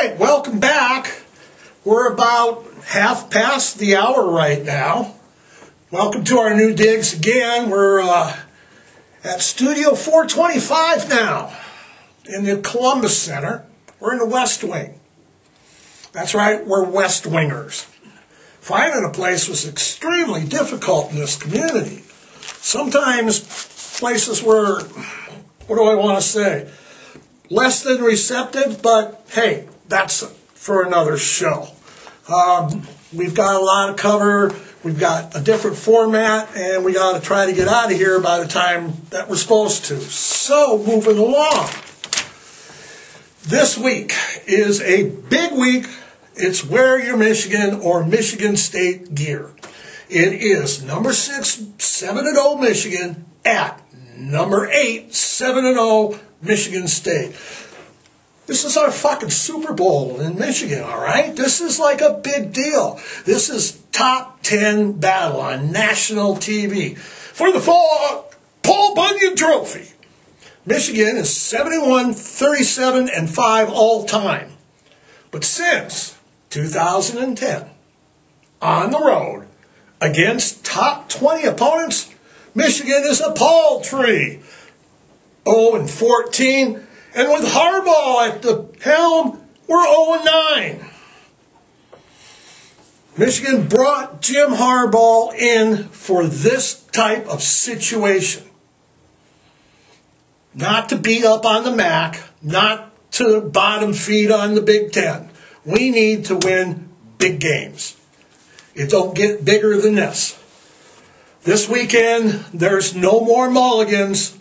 right, welcome back. We're about half past the hour right now. Welcome to our new digs again. We're at Studio 425 now in the Columbus Center. We're in the West Wing. That's right, we're West Wingers. Finding a place was extremely difficult in this community. Sometimes places were, what do I want to say, less than receptive, but hey, that's for another show. We've got a lot of cover, we've got a different format, and we got to try to get out of here by the time that we're supposed to. So, moving along. This week is a big week. It's Wear Your Michigan or Michigan State Gear. It is number 6, 7-0 Michigan at number 8, 7-0 Michigan State. This is our fucking Super Bowl in Michigan, all right? This is like a big deal. This is top 10 battle on national TV for the Paul Bunyan Trophy. Michigan is 71, 37, and 5 all time. But since 2010, on the road, against top 20 opponents, Michigan is a paltry 0-14, and with Harbaugh at the helm, we're 0-9. Michigan brought Jim Harbaugh in for this type of situation. Not to beat up on the MAC, not to bottom feed on the Big Ten. We need to win big games. It don't get bigger than this. This weekend, there's no more mulligans.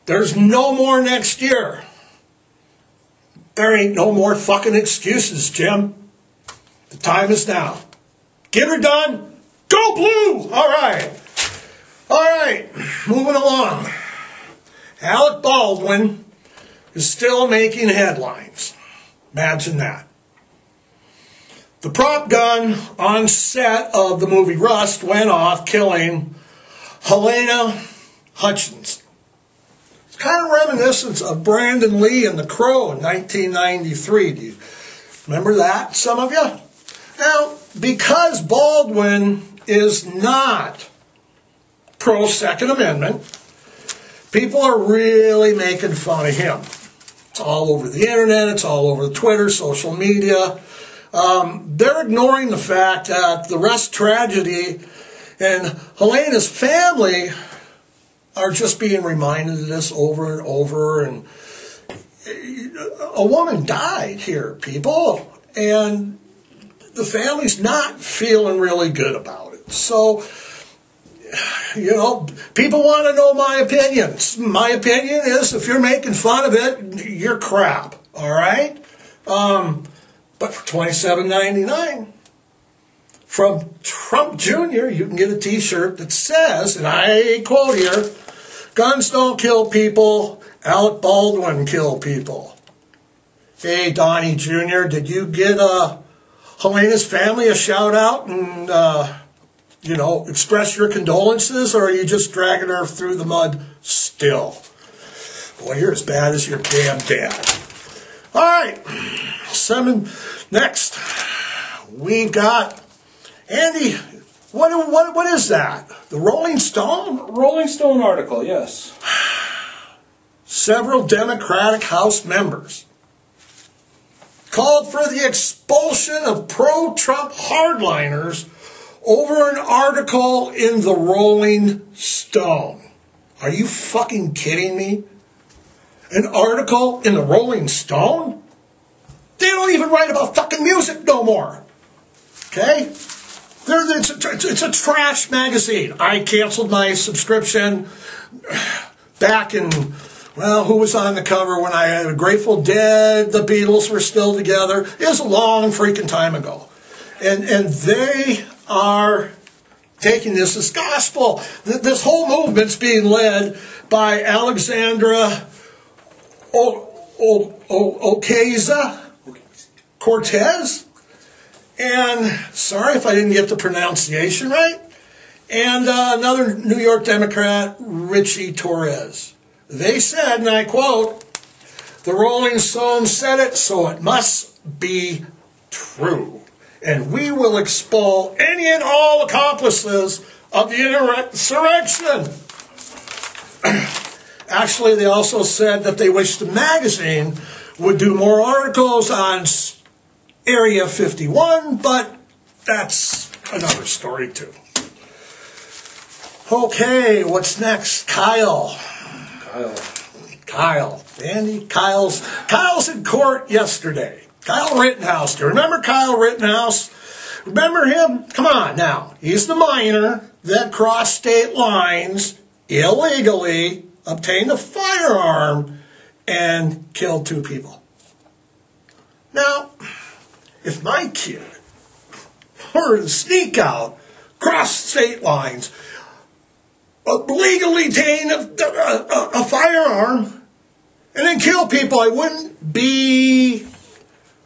There's no more next year. There ain't no more fucking excuses, Jim. The time is now. Get her done. Go Blue! All right. All right. Moving along. Alec Baldwin is still making headlines. Imagine that. The prop gun on set of the movie Rust went off, killing Helena Hutchins. It's kind of reminiscent of Brandon Lee and The Crow in 1993. Do you remember that, some of you? Now, because Baldwin is not pro-Second Amendment, people are really making fun of him. It's all over the internet, it's all over Twitter, social media. They're ignoring the fact that the Rust tragedy and Helena's family are just being reminded of this over and over. And a woman died here, people, and the family's not feeling really good about it. So, you know, people want to know my opinion. My opinion is if you're making fun of it, you're crap, all right? But for $27.99 from Trump Jr., you can get a T-shirt that says, and I quote here, "Guns don't kill people, Alec Baldwin kill people." Hey, Donnie Jr., did you get Helena's family a shout-out and, you know, express your condolences, or are you just dragging her through the mud still? Boy, you're as bad as your damn dad. All right, next, we've got Andy. What is that? The Rolling Stone? Rolling Stone article, yes. Several Democratic House members called for the expulsion of pro-Trump hardliners over an article in the Rolling Stone. Are you fucking kidding me? An article in the Rolling Stone? They don't even write about fucking music no more. Okay? It's a trash magazine. I canceled my subscription back in, well, who was on the cover when I had Grateful Dead, the Beatles were still together. It was a long freaking time ago. And they are taking this as gospel. This whole movement's being led by Alexandra Ocasio-Cortez, and sorry if I didn't get the pronunciation right, and another New York Democrat, Richie Torres. They said, and I quote, "The Rolling Stone said it, so it must be true. And we will expel any and all accomplices of the insurrection. Actually, they also said that they wish the magazine would do more articles on Area 51, but that's another story too. Okay, what's next? Kyle. Andy, Kyle's in court yesterday. Kyle Rittenhouse. Do you remember Kyle Rittenhouse? Remember him? Come on now. He's the minor that crossed state lines illegally, obtained a firearm, and killed 2 people. Now, if my kid were to sneak out, cross state lines, legally obtain a firearm, and then kill people, I wouldn't be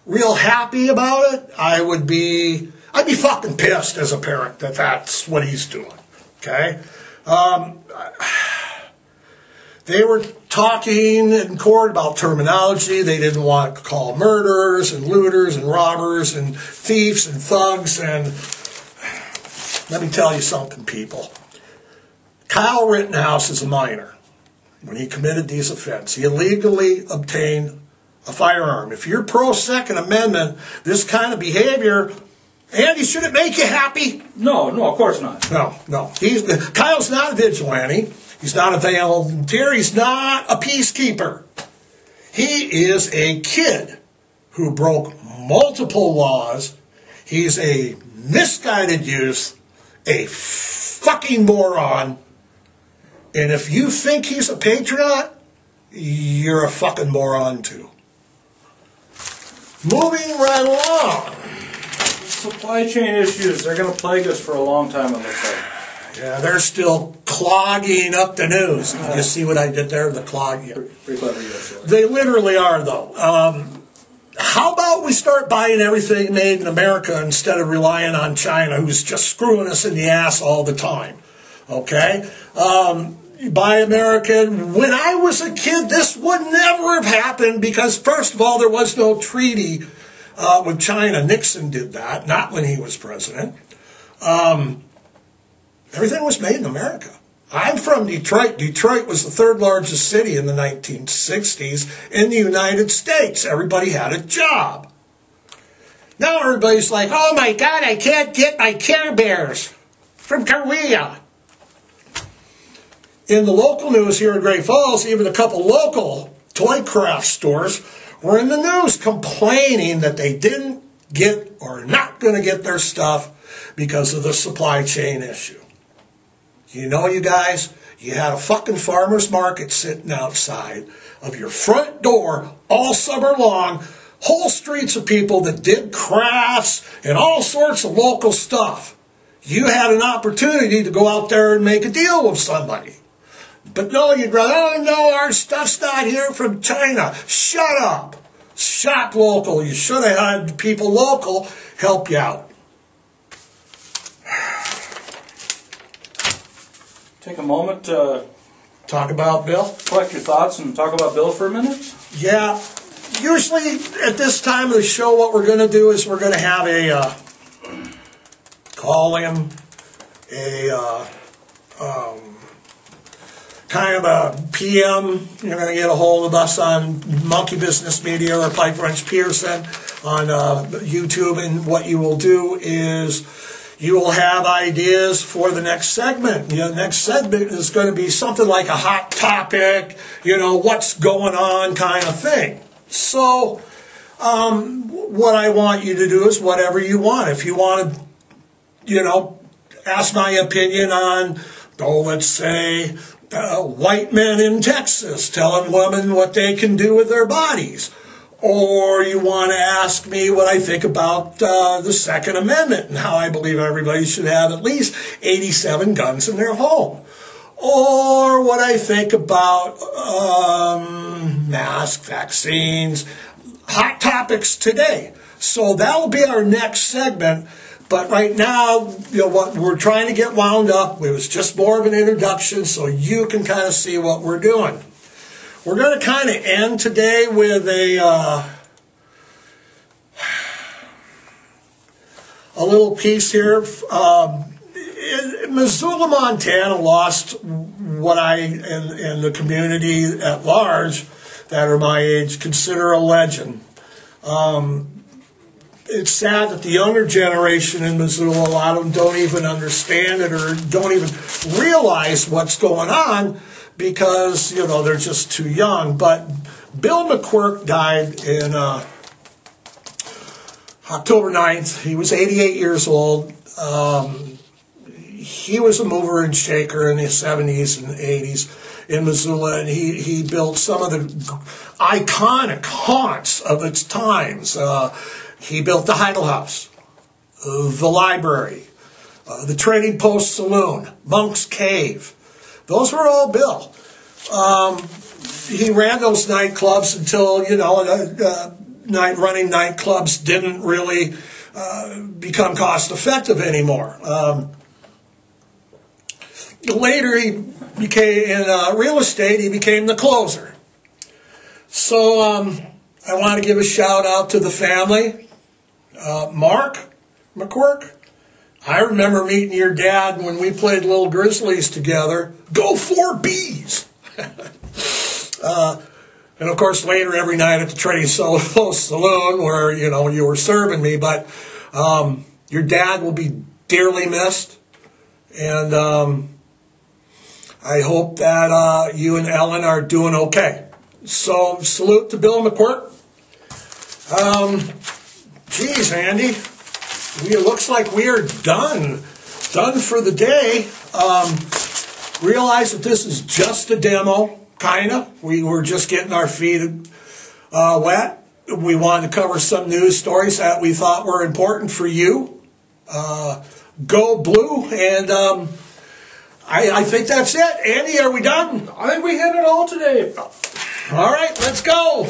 real happy about it. I'd be fucking pissed as a parent that that's what he's doing. Okay? They were talking in court about terminology. They didn't want to call murderers and looters and robbers and thieves and thugs. And let me tell you something, people. Kyle Rittenhouse is a minor. When he committed these offenses, he illegally obtained a firearm. If you're pro-Second Amendment, this kind of behavior, Andy, should it make you happy? No, of course not. No. Kyle's not a vigilante. He's not a volunteer. He's not a peacekeeper. He is a kid who broke multiple laws. He's a misguided youth, a fucking moron. And if you think he's a patriot, you're a fucking moron too. Moving right along. Supply chain issues, they're going to plague us for a long time, it looks like. Yeah, they're still clogging up the news. You see what I did there? The clog. Yeah. Pretty clever, yes. They literally are, though. How about we start buying everything made in America instead of relying on China, who's just screwing us in the ass all the time? Okay? Buy American. When I was a kid, this would never have happened because, first of all, there was no treaty with China. Nixon did that, not when he was president. Everything was made in America. I'm from Detroit. Detroit was the 3rd largest city in the 1960s in the United States. Everybody had a job. Now everybody's like, oh my God, I can't get my Care Bears from Korea. In the local news here in Great Falls, even a couple local toy craft stores were in the news complaining that they didn't get or not going to get their stuff because of the supply chain issue. You know, you guys, you had a fucking farmer's market sitting outside of your front door all summer long, whole streets of people that did crafts and all sorts of local stuff. You had an opportunity to go out there and make a deal with somebody. But no, you'd rather, oh no, our stuff's not here from China. Shut up. Shop local. You should have had people local help you out. Take a moment to talk about Bill. Collect your thoughts and talk about Bill for a minute. Yeah. Usually at this time of the show, what we're going to do is we're going to have a call him, kind of a PM. You're going to get a hold of us on Monkey Business Media or Pipewrench Pearson on YouTube. And what you will do is you will have ideas for the next segment. The next segment is going to be something like a hot topic, what's going on kind of thing. So what I want you to do is whatever you want. If you want to, ask my opinion on, let's say, white men in Texas telling women what they can do with their bodies. Or you want to ask me what I think about the Second Amendment and how I believe everybody should have at least 87 guns in their home. Or what I think about masks, vaccines, hot topics today. So that will be our next segment. But right now, what we're trying to get wound up, it was just more of an introduction so you can kind of see what we're doing. We're going to kind of end today with a a little piece here. Missoula, Montana lost what I and the community at large that are my age consider a legend. It's sad that the younger generation in Missoula, a lot of them don't even understand it or don't even realize what's going on because, you know, they're just too young. But Bill McQuirk died in October 9th. He was 88 years old. He was a mover and shaker in the 70s and 80s in Missoula, and he built some of the iconic haunts of its times. He built the Heidel House, the library, the Trading Post Saloon, Monk's Cave. Those were all Bill. He ran those nightclubs until, you know, running nightclubs didn't really become cost effective anymore. Later, he became in real estate. He became the closer. So I want to give a shout out to the family. Mark McQuirk, I remember meeting your dad when we played Little Grizzlies together. Go 4Bs! And of course, later every night at the Trading Post Saloon, where you were serving me. But your dad will be dearly missed, and I hope that you and Ellen are doing okay. So, salute to Bill McQuirk. Geez, Andy, it looks like we are done for the day. Realize that this is just a demo, kind of. We were just getting our feet wet. We wanted to cover some news stories that we thought were important for you. Go Blue, and I think that's it. Andy, are we done? I think we hit it all today. All right, let's go.